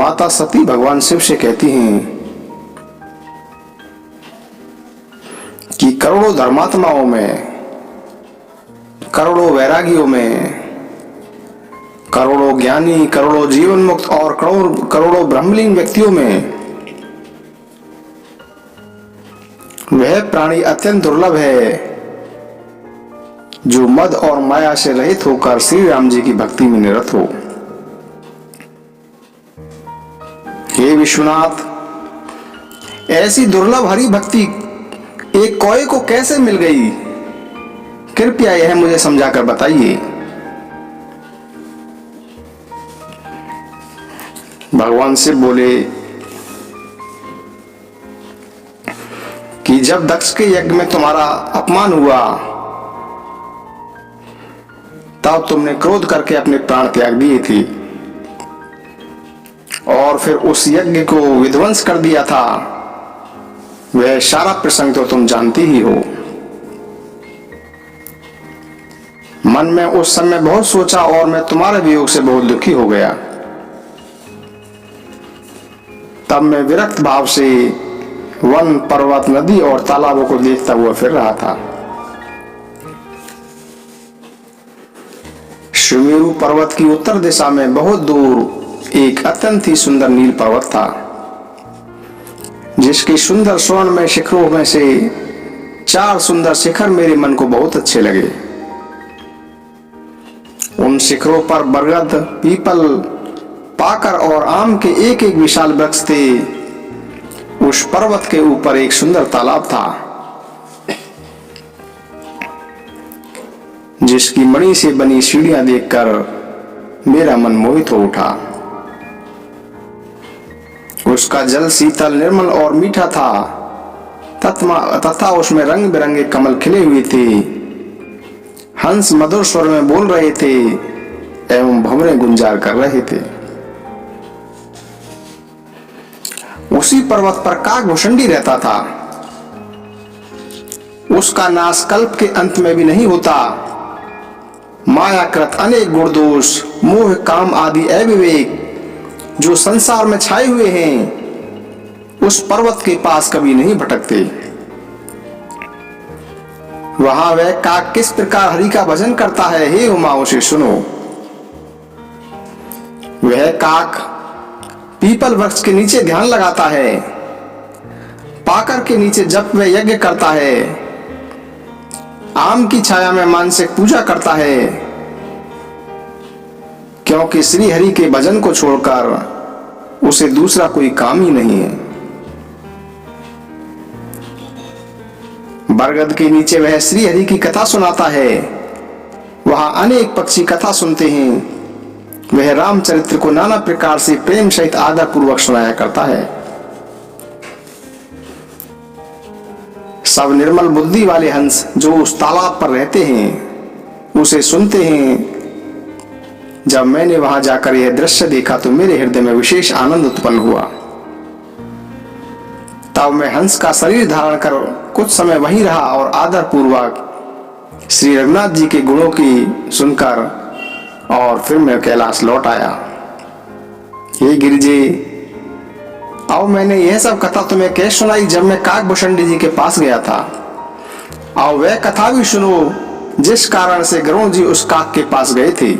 माता सती भगवान शिव से कहती हैं कि करोड़ों धर्मात्माओं में, करोड़ों वैरागियों में, करोड़ों ज्ञानी, करोड़ों जीवन मुक्त और करोड़ों करोड़ों ब्रह्मलीन व्यक्तियों में वह प्राणी अत्यंत दुर्लभ है जो मद और माया से रहित होकर श्री राम जी की भक्ति में निरत हो। हे विश्वनाथ, ऐसी दुर्लभ हरि भक्ति एक कौए को कैसे मिल गई? कृपया यह मुझे समझाकर बताइए। भगवान शिव बोले कि जब दक्ष के यज्ञ में तुम्हारा अपमान हुआ तब तुमने क्रोध करके अपने प्राण त्याग दिए थे और फिर उस यज्ञ को विध्वंस कर दिया था। वह सारा प्रसंग तो तुम जानती ही हो। मन में उस समय बहुत सोचा और मैं तुम्हारे वियोग से बहुत दुखी हो गया। तब मैं विरक्त भाव से वन, पर्वत, नदी और तालाबों को देखता हुआ फिर रहा था। सुमेरु पर्वत की उत्तर दिशा में बहुत दूर एक अत्यंत ही सुंदर नील पर्वत था, जिसके सुंदर स्वर्ण में शिखरों में से 4 सुंदर शिखर मेरे मन को बहुत अच्छे लगे। उन शिखरों पर बरगद, पीपल, पाकर और आम के एक एक विशाल वृक्ष थे। उस पर्वत के ऊपर एक सुंदर तालाब था, जिसकी मणि से बनी सीढ़ियां देखकर मेरा मन मोहित हो उठा। उसका जल शीतल, निर्मल और मीठा था तथा उसमें रंग बिरंगे कमल खिले हुए थे। हंस मधुर स्वर में बोल रहे थे एवं भंवरे गुंजार कर रहे थे। उसी पर्वत पर काकभुषुंडी रहता था। उसका नाश कल्प के अंत में भी नहीं होता। मायाकृत अनेक गुण दोष, मोह, काम आदि अविवेक जो संसार में छाए हुए हैं, उस पर्वत के पास कभी नहीं भटकते। वहां वह काक किस प्रकार हरि का भजन करता है, हे उमा उसे सुनो। वह काक पीपल वृक्ष के नीचे ध्यान लगाता है, पाकर के नीचे जप व यज्ञ करता है, आम की छाया में मानसिक पूजा करता है, क्योंकि श्री हरि के भजन को छोड़कर उसे दूसरा कोई काम ही नहीं है। बरगद के नीचे वह श्री हरि की कथा सुनाता है। वहां अनेक पक्षी कथा सुनते हैं। वह रामचरित्र को नाना प्रकार से प्रेम सहित आदर पूर्वक सुनाया करता है। सब निर्मल बुद्धि वाले हंस जो उस तालाब पर रहते हैं उसे सुनते हैं। जब मैंने वहां जाकर यह दृश्य देखा तो मेरे हृदय में विशेष आनंद उत्पन्न हुआ। तब मैं हंस का शरीर धारण कर कुछ समय वहीं रहा और आदर पूर्वक श्री रघुनाथ जी के गुणों की सुनकर और फिर मैं कैलाश लौट आया। हे गिरिजे, अब मैंने यह सब कथा तुम्हें कैसे सुनाई जब मैं काकभुषुंडी जी के पास गया था। और वह कथा भी सुनो जिस कारण से गरुड़ जी उस काक के पास गए थे।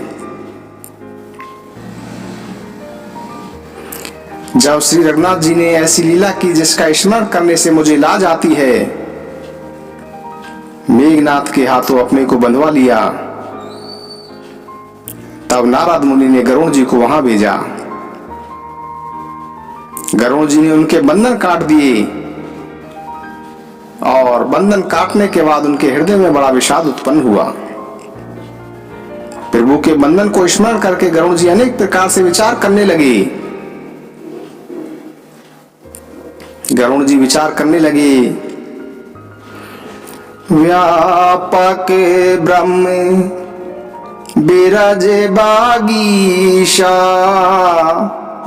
जब श्री रघुनाथ जी ने ऐसी लीला की जिसका स्मरण करने से मुझे लाज आती है, मेघनाथ के हाथों अपने को बंधवा लिया। तब नारद मुनि ने गरुड़ जी को वहां भेजा। गरुड़ जी ने उनके बंधन काट दिए और बंधन काटने के बाद उनके हृदय में बड़ा विषाद उत्पन्न हुआ। प्रभु के बंधन को स्मरण करके गरुड़ जी अनेक प्रकार से विचार करने लगे। गरुड़ जी विचार करने लगे, व्यापक ब्रह्म बिराजे बागीशा,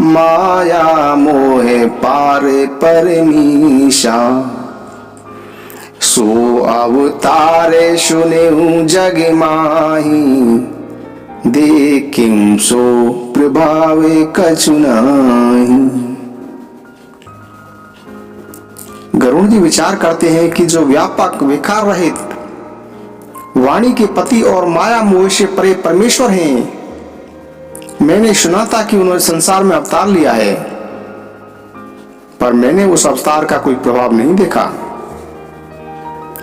माया मोह पार परमीशा, सो अवतारे सुनेहु जग माही, देखिम सो प्रभावे कछु नाही। गरुड़ जी विचार करते हैं कि जो व्यापक विकार रहित वाणी के पति और माया मोह से परे परमेश्वर हैं, मैंने सुना था कि उन्होंने संसार में अवतार लिया है, पर मैंने उस अवतार का कोई प्रभाव नहीं देखा।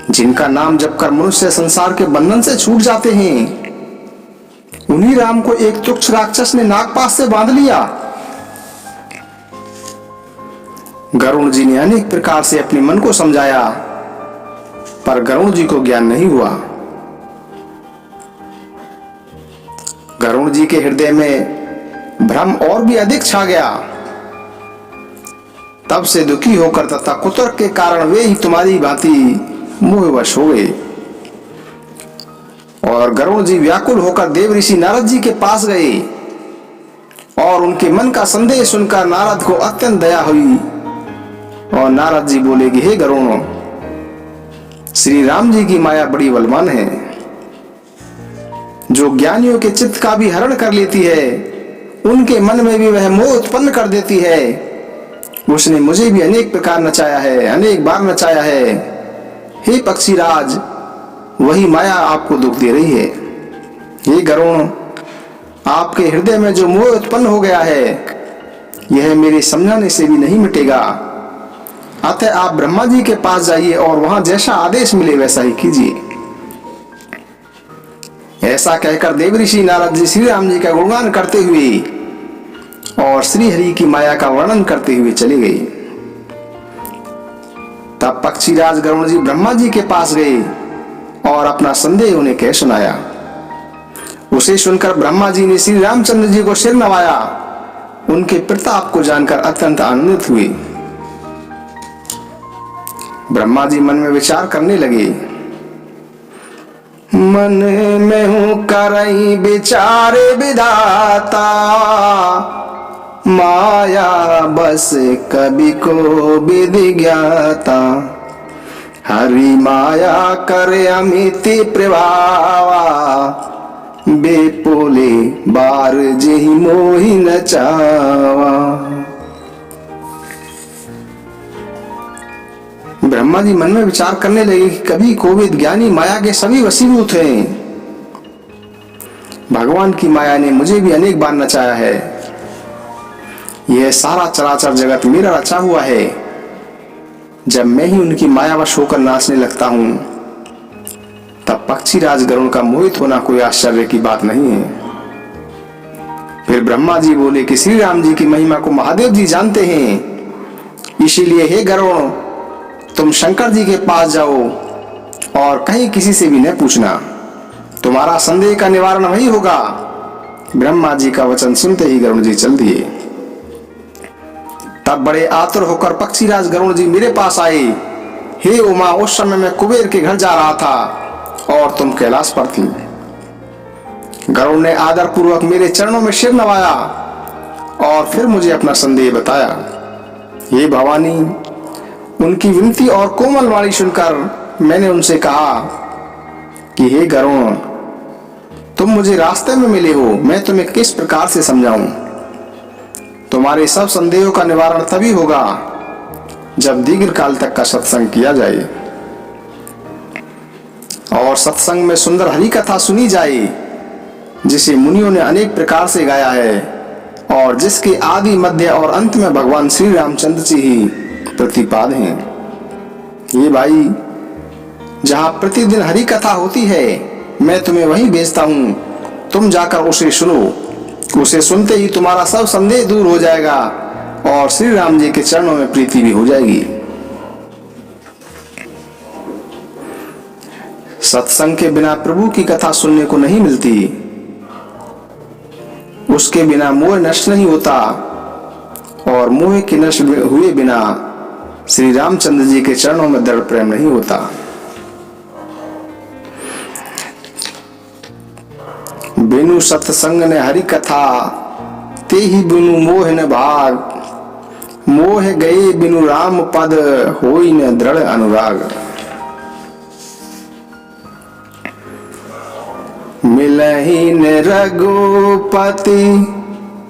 जिनका नाम जपकर मनुष्य संसार के बंधन से छूट जाते हैं, उन्हीं राम को एक तुच्छ राक्षस ने नागपाश से बांध लिया। गरुड़ जी ने अनेक प्रकार से अपने मन को समझाया, पर गरुड़ जी को ज्ञान नहीं हुआ। गरुड़ जी के हृदय में भ्रम और भी अधिक छा गया। तब से दुखी होकर तथा कुतर्क के कारण वे ही तुम्हारी भांति मोहवश हो गए। और गरुड़ जी व्याकुल होकर देव ऋषि नारद जी के पास गए और उनके मन का संदेह सुनकर नारद को अत्यंत दया हुई। और नारद जी बोले कि हे गरुड़, श्री राम जी की माया बड़ी बलवान है, जो ज्ञानियों के चित्त का भी हरण कर लेती है, उनके मन में भी वह मोह उत्पन्न कर देती है। उसने मुझे भी अनेक प्रकार नचाया है, अनेक बार नचाया है। हे पक्षीराज, वही माया आपको दुख दे रही है। हे गरुड़, आपके हृदय में जो मोह उत्पन्न हो गया है, यह मेरे समझाने से भी नहीं मिटेगा। अतः आप ब्रह्मा जी के पास जाइए और वहां जैसा आदेश मिले वैसा ही कीजिए। ऐसा कहकर देव ऋषि नारद जी श्री राम जी का गुणगान करते हुए और श्री हरि की माया का वर्णन करते हुए चले गए। तब पक्षीराज गरुड़ जी ब्रह्मा जी के पास गए और अपना संदेह उन्हें कह सुनाया। उसे सुनकर ब्रह्मा जी ने श्री रामचंद्र जी को सिर नवाया। उनके प्रताप को जानकर अत्यंत आनंदित हुए। ब्रह्मा जी मन में विचार करने लगे, मन में हूं करई विचारे विधाता, माया बस कभी को विधि ज्ञाता, हरि माया करे अमित प्रभावा, बेपोले बार जेहि मोहि नचावा। ब्रह्मा जी मन में विचार करने लगे कि कभी कोविद ज्ञानी माया के सभी वशीभूत हैं। भगवान की माया ने मुझे भी अनेक बार नचाया है। यह सारा चराचर जगत मेरा रचा हुआ है। जब मैं ही उनकी मायावश होकर नाचने लगता हूं, तब पक्षीराज गरुड़ का मोहित होना कोई आश्चर्य की बात नहीं है। फिर ब्रह्मा जी बोले कि श्री राम जी की महिमा को महादेव जी जानते हैं, इसीलिए हे गरुड़, तुम शंकर जी के पास जाओ और कहीं किसी से भी न पूछना, तुम्हारा संदेह का निवारण वही होगा। ब्रह्मा जी का वचन सुनते ही गरुड़ जी चल दिए। तब बड़े आतुर होकर पक्षीराज गरुड़ जी मेरे पास आए। हे उमा, उस समय मैं कुबेर के घर जा रहा था और तुम कैलाश पर थी। गरुड़ ने आदर पूर्वक मेरे चरणों में सिर नवाया और फिर मुझे अपना संदेह बताया। हे भवानी, उनकी विनती और कोमल वाणी सुनकर मैंने उनसे कहा कि हे गरुड़, तुम मुझे रास्ते में मिले हो, मैं तुम्हें किस प्रकार से समझाऊं। तुम्हारे सब संदेहों का निवारण तभी होगा जब दीर्घ काल तक का सत्संग किया जाए और सत्संग में सुंदर हरि कथा सुनी जाए, जिसे मुनियों ने अनेक प्रकार से गाया है और जिसके आदि मध्य और अंत में भगवान श्री रामचंद्र जी ही प्रतिपाद हैं। ये भाई, जहां प्रतिदिन हरि कथा होती है, मैं तुम्हें वहीं भेजता हूं। तुम जाकर उसे सुनो। उसे सुनते ही तुम्हारा सब संदेह दूर हो जाएगा और श्री राम जी के चरणों में प्रीति भी हो जाएगी। सत्संग के बिना प्रभु की कथा सुनने को नहीं मिलती। उसके बिना मोह नष्ट नहीं होता और मोह के नष्ट हुए बिना श्री रामचंद्र जी के चरणों में दृढ़ प्रेम नहीं होता। बिनु सत्संग ने हरि कथा, ते ही बिनु मोह न भाग, मोह गए बिनु राम पद, होई न दृढ़ अनुराग। मिलहीन रघुपति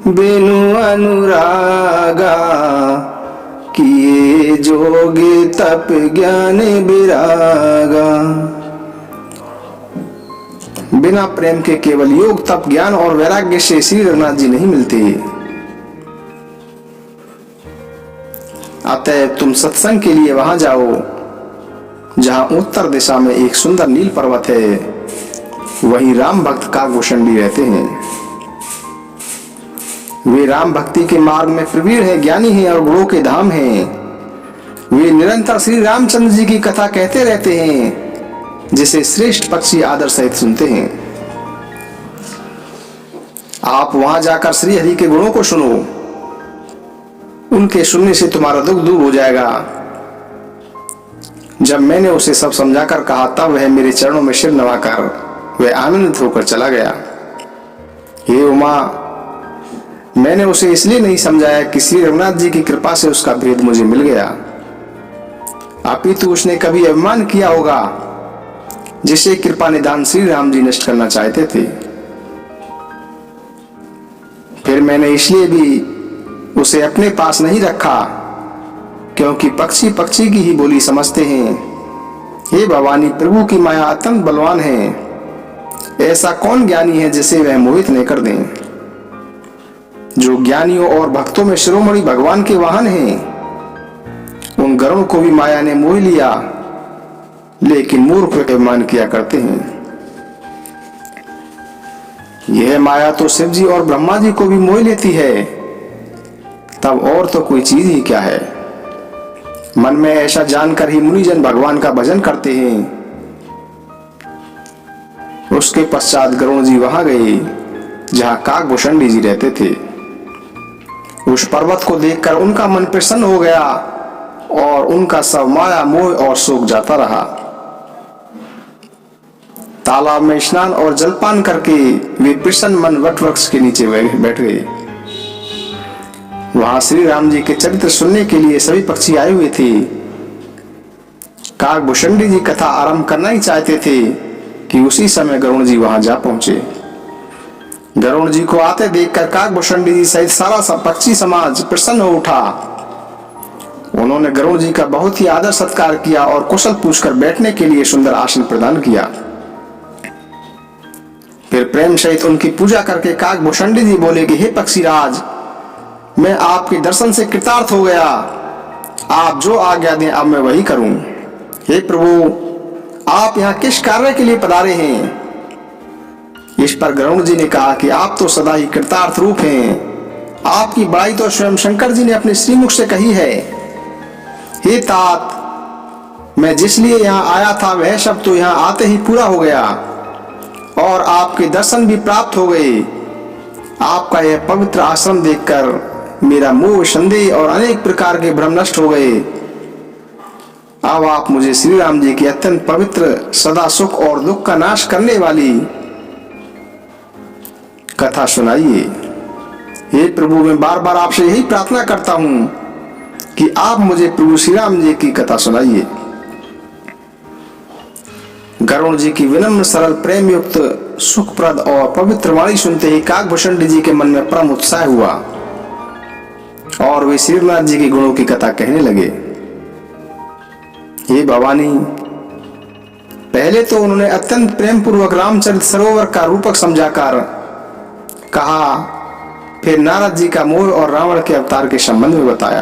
बिनु अनुरागा, किए जोग तप ज्ञान विरागा। बिना प्रेम के केवल योग तप ज्ञान और वैराग्य से श्री रघुनाथ जी नहीं मिलते। अतः तुम सत्संग के लिए वहां जाओ जहां उत्तर दिशा में एक सुंदर नील पर्वत है, वहीं राम भक्त काकभूषणी रहते हैं। वे राम भक्ति के मार्ग में प्रवीण हैं, ज्ञानी हैं और गुणों के धाम हैं। वे निरंतर श्री रामचंद्र जी की कथा कहते रहते हैं, जिसे श्रेष्ठ पक्षी आदर सहित सुनते हैं। आप वहां जाकर श्री हरि के गुणों को सुनो, उनके सुनने से तुम्हारा दुख दूर हो जाएगा। जब मैंने उसे सब समझाकर कहा, तब वह मेरे चरणों में सिर नवाकर वह आनंदित होकर चला गया। हे उमा, मैंने उसे इसलिए नहीं समझाया कि श्री रघुनाथ जी की कृपा से उसका भेद मुझे मिल गया, अपितु उसने कभी अभिमान किया होगा, जिसे कृपा निदान श्री राम जी नष्ट करना चाहते थे। फिर मैंने इसलिए भी उसे अपने पास नहीं रखा, क्योंकि पक्षी पक्षी की ही बोली समझते हैं। हे भवानी, प्रभु की माया अत्यंत बलवान है। ऐसा कौन ज्ञानी है जिसे वह मोहित नहीं कर दें। जो ज्ञानियों और भक्तों में शिरोमणि भगवान के वाहन हैं, उन गरुड़ को भी माया ने मोह लिया, लेकिन मूर्ख अभिमान किया करते हैं। यह माया तो शिव जी और ब्रह्मा जी को भी मोह लेती है, तब और तो कोई चीज ही क्या है। मन में ऐसा जानकर ही मुनिजन भगवान का भजन करते हैं। उसके पश्चात गरुड़ जी वहां गए जहां काकभूषणी जी रहते थे। उस पर्वत को देखकर उनका मन प्रसन्न हो गया और उनका सब माया मोह और शोक जाता रहा। तालाब में स्नान और जलपान करके वे प्रसन्न मन वट वृक्ष के नीचे बैठ गए। वहां श्री राम जी के चरित्र सुनने के लिए सभी पक्षी आए हुए थे। काकभूषणी जी कथा आरंभ करना ही चाहते थे कि उसी समय गरुड़ जी वहां जा पहुंचे। गरुड़ जी को आते देखकर काकभूषणी जी सहित सारा पक्षी समाज प्रसन्न हो उठा। उन्होंने गरुड़ जी का बहुत ही आदर सत्कार किया और कुशल पूछकर बैठने के लिए सुंदर आसन प्रदान किया। फिर प्रेम सहित उनकी पूजा करके काकभूषणी जी बोले कि हे पक्षीराज, मैं आपके दर्शन से कृतार्थ हो गया। आप जो आज्ञा दें अब मैं वही करूं। हे प्रभु, आप यहाँ किस कार्य के लिए पधारे हैं? इस पर गरुड़ जी ने कहा कि आप तो सदा ही कृतार्थ रूप हैं। आपकी बड़ाई तो स्वयं शंकर जी ने अपने श्रीमुख से कही है। हे तात, मैं जिस लिए यहाँ आया था वह सब तो यहाँ आते ही पूरा हो गया और आपके दर्शन भी प्राप्त हो गए। आपका यह पवित्र आश्रम देखकर मेरा मोह, संदेह और अनेक प्रकार के भ्रम नष्ट हो गए। अब आप मुझे श्री राम जी की अत्यंत पवित्र, सदा सुख और दुख का नाश करने वाली कथा सुनाइए। हे प्रभु, मैं बार बार आपसे यही प्रार्थना करता हूं कि आप मुझे प्रभु श्री राम जी की कथा सुनाइए। गरुड़ जी की विनम्र, सरल, प्रेम युक्त, सुखप्रद और पवित्र वाणी सुनते ही काकभूषणी जी के मन में परम उत्साह हुआ और वे श्री रघुनाथ जी के गुणों की कथा कहने लगे। हे भवानी, पहले तो उन्होंने अत्यंत प्रेम पूर्वक रामचरित सरोवर का रूपक समझाकर कहा, फिर नारद जी का मोह और रावण के अवतार के संबंध में बताया।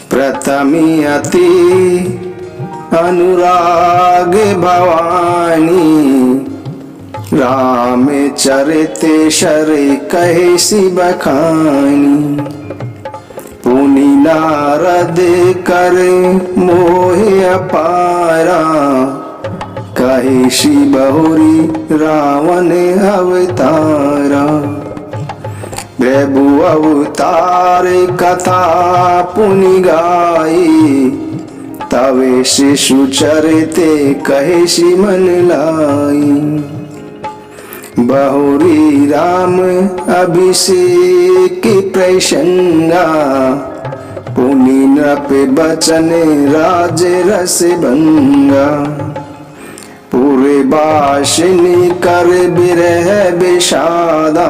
प्रथमी अति अनुराग भवानी, राम चरिते शर कहे सी बखानी। पुनि नारद कर मोह अपारा, कहे सी बहुरी रावण अवतारा। प्रभु अवतार कथा पुनि गाई, तवे शिशु चरिते कहे सी मन लाई। बहुरी राम अभिषेक प्रसंगा, पुनि नृप बचन राज रस भंगा, पूरे बाशिनी कर बिरह विषादा,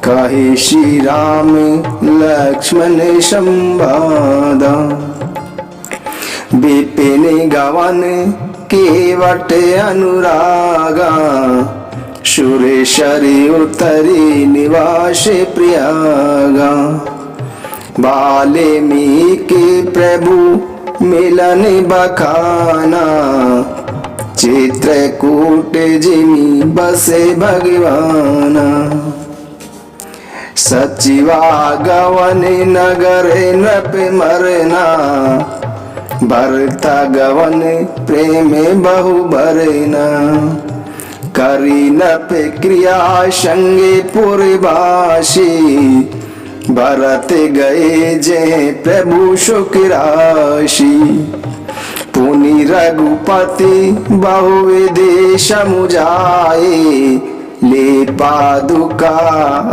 कहे श्री राम लक्ष्मण संवादा। विपिन गवन केवट अनुरागा, सुरेश्वरी उतरी निवास प्रयागा। वाल्मीकि प्रभु मिलन बखाना, चित्रकूट जिमि बसे भगवाना। सचिवा गवन नगर नृप मरना, भरता गवन प्रेम बहु भरना। करी नृप क्रिया संगे पुरवासी, भरत गए जय प्रभु सुख राशि। पुनि रघुपति बहु विदेश मुझाए, ले पादुका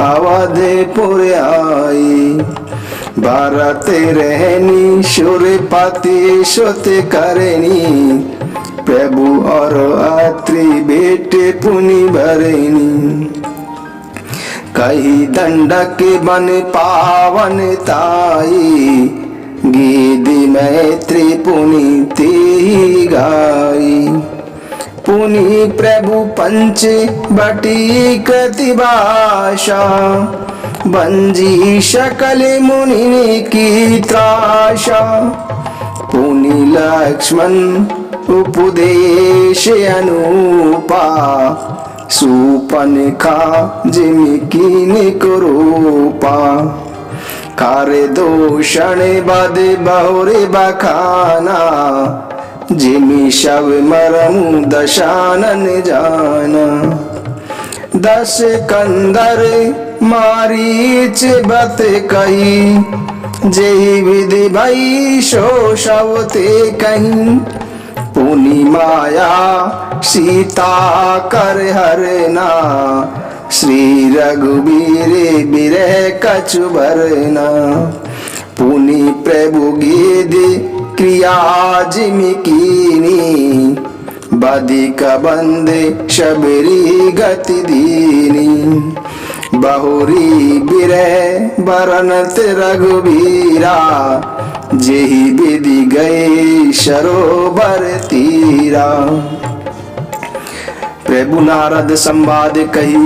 अवधपुर आए। भरत रहनी सुरपति सुत करनी, प्रभु और अत्रि बेटे पुनि भरनी। कही दंडक बन पावन ताई, गीत मैत्री पुनि ते गाई। पुनि प्रभु पंच बटी कृति भाषा, बंजी सकल मुनि की त्रासा। पुनि लक्ष्मण उपदेश अनुपा, सूपनखा जिमि कीन्ह कुरूपा। कार्य दूषण बद बहुरि बखाना, जिमि शव मरमु दशानन जाना। 10 कंदर मारीच बत कही, जेहि विधि भई सो शव ते कहीं। पुनि माया सीता कर हरना, श्री रघुबीर बिरह कछु भरना। पुनि प्रभु गीत क्रिया जिमि कीनी, बधिक बंद शबरी गति दीनी। बहुरी बिरह बरनत रघुबीरा, जेहि विधि गए सरोवर तीरा। प्रभु नारद संवाद कही,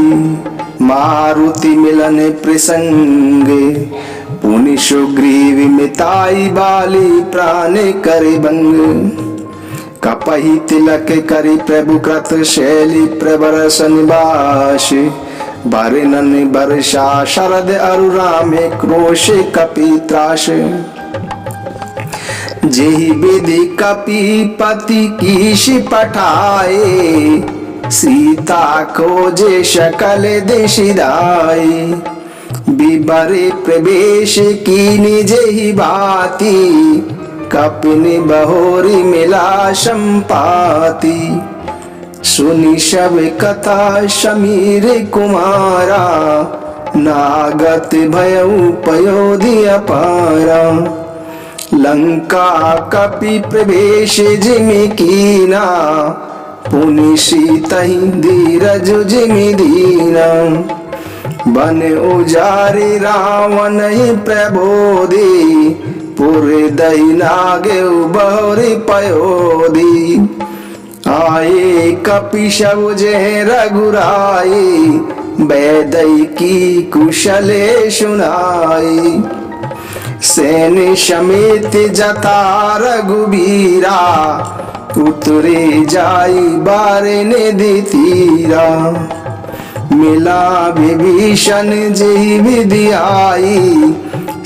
मारुति मिलन प्रसंग। पुनि सुग्रीव मिताई बाली प्राण करे भंग। कपहि तिलक करी प्रभु कृत शैली प्रबरस निवास। बरनन वर्षा शरद अरु रामे क्रोश कपि त्रास। जेहि विधि कपीपति कीश पठाए, सीता खोजे सकल देश दाई। बिबरे प्रवेश कीनि जेहि भांति, कपिनि बहोरी मिला संपाति। सुनि सब कथा समीर कुमारा, नागत भयउ पयोधि अपारा। लंका कपि प्रवेश जिमि कीना, पुनि सीतहि धीरज जिमि दीना। बन उजारि रावण प्रबोधि, पुर दहि नागेउ बहुरि पयोधि। आए कपि सब जय रघुराई, बैदई की कुशले सुनाई। सैन्य समेत जता रघुबीरा, उतरे जाई बारे निधि तीरा। मिला विभीषण जेहि विधि आई,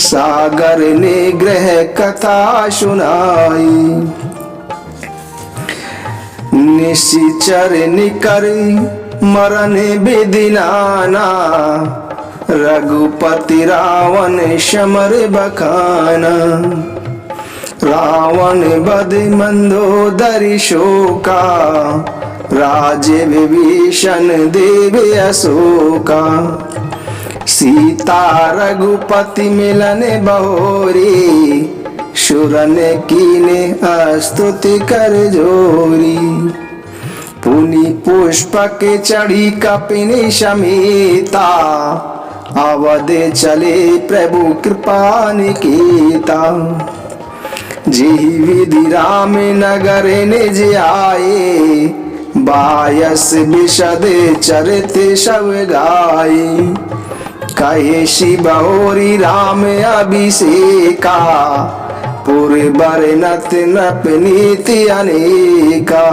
सागर ने ग्रह कथा सुनाई। निशिचर निकर मरण विधि नाना, रघुपति रावण समर बखाना। रावण बध मंदोदरी शोका, राज विभीषण देव अशोका। सीता रघुपति मिलन बहोरी, शुरन कीने स्तुति कर जोरी। पुनि पुष्पक चढ़ी कपिनि समेता, अवध चले प्रभु कृपा निकेता। जेहि विधि राम नगर निज आए, बायस विशद चरित सब गाये। कहे शिबहोरी राम अभिषेका, पुर बरनत नप नीति अनेका।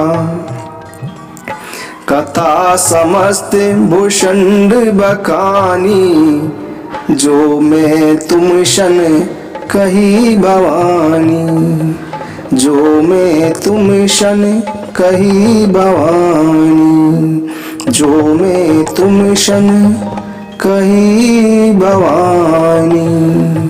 कथा समस्त भूषण बखानी, जो मैं तुम शन कही भवानी। जो मैं तुम शन कही भवानी। जो मैं तुम शन कही भवानी।